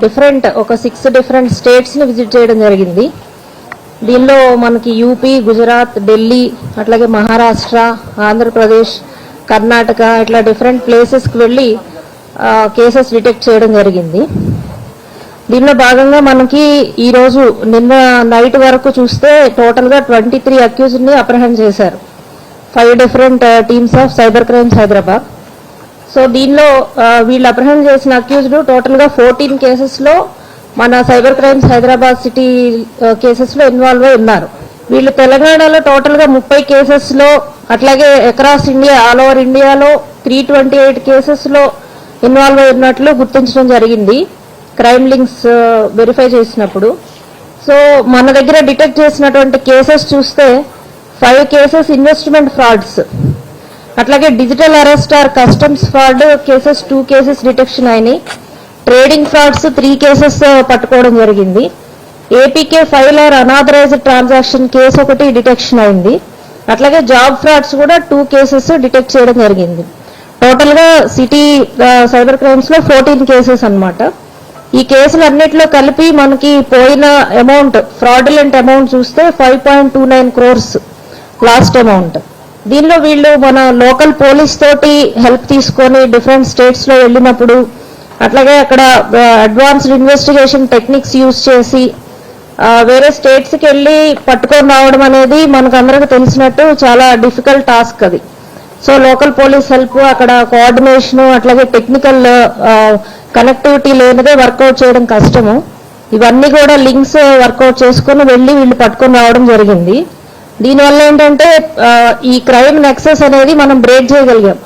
ఒక 6 different స్టేట్స్ని visit చేయడం జరిగింది. దీనిలో మనకి యూపీ, గుజరాత్, ఢిల్లీ, అట్లాగే మహారాష్ట్ర, ఆంధ్రప్రదేశ్, కర్ణాటక ఇట్లా డిఫరెంట్ ప్లేసెస్కి వెళ్ళి కేసెస్ డిటెక్ట్ చేయడం జరిగింది. దీనిలో భాగంగా మనకి ఈరోజు నిన్న నైట్ వరకు చూస్తే టోటల్గా 23 అక్యూజ్డ్ని అప్రహెండ్ చేశారు. 5 different teams of cyber crimes Hyderabad. So దీనిలో వీళ్ళు అప్రహెండ్ చేసిన అక్యూజ్డ్ టోటల్గా 14 కేసెస్లో మన సైబర్ క్రైమ్స్ హైదరాబాద్ సిటీ కేసెస్లో ఇన్వాల్వ్ అయి ఉన్నారు. వీళ్ళు తెలంగాణలో టోటల్గా 30 కేసెస్లో, అట్లాగే అక్రాస్ ఇండియా, ఆల్ ఓవర్ ఇండియాలో 328 కేసెస్లో ఇన్వాల్వ్ అయి ఉన్నట్లు గుర్తించడం జరిగింది క్రైమ్ లింక్స్ వెరిఫై చేసినప్పుడు. సో మన దగ్గర డిటెక్ట్ చేసినటువంటి కేసెస్ చూస్తే 5 కేసెస్ ఇన్వెస్ట్మెంట్ ఫ్రాడ్స్, అట్లాగే digital arrest are customs fraud cases 2 cases detection అయినాయి. ట్రేడింగ్ ఫ్రాడ్స్ 3 కేసెస్ పట్టుకోవడం జరిగింది. APK file or unauthorised transaction case ఒకటి డిటెక్షన్ అయింది. అట్లాగే జాబ్ ఫ్రాడ్స్ కూడా 2 కేసెస్ డిటెక్ట్ చేయడం జరిగింది. టోటల్ గా సిటీ సైబర్ క్రైమ్స్ లో 14 కేసెస్ అన్నమాట. ఈ కేసులన్నిటిలో కలిపి మనకి పోయిన అమౌంట్, ఫ్రాడులెంట్ అమౌంట్ చూస్తే 5.29 crores లాస్ట్ అమౌంట్. దీనిలో వీళ్ళు మన లోకల్ పోలీస్ తోటి హెల్ప్ తీసుకొని డిఫరెంట్ స్టేట్స్ లో వెళ్ళినప్పుడు, అట్లాగే అక్కడ అడ్వాన్స్డ్ ఇన్వెస్టిగేషన్ టెక్నిక్స్ యూజ్ చేసి వేరే స్టేట్స్ కి వెళ్ళి పట్టుకొని రావడం అనేది మనకు అందరికి తెలిసినట్టు చాలా డిఫికల్ట్ టాస్క్ అది. సో లోకల్ పోలీస్ హెల్ప్, అక్కడ కోఆర్డినేషన్, అట్లాగే టెక్నికల్ కనెక్టివిటీ లేనిదే వర్కౌట్ చేయడం కష్టము. ఇవన్నీ కూడా లింక్స్ వర్కౌట్ చేసుకుని వెళ్ళి వీళ్ళు పట్టుకొని రావడం జరిగింది. దీనివల్ల ఏంటంటే ఈ క్రైమ్ నెక్సెస్ అనేది మనం బ్రేక్ చేయగలిగాం.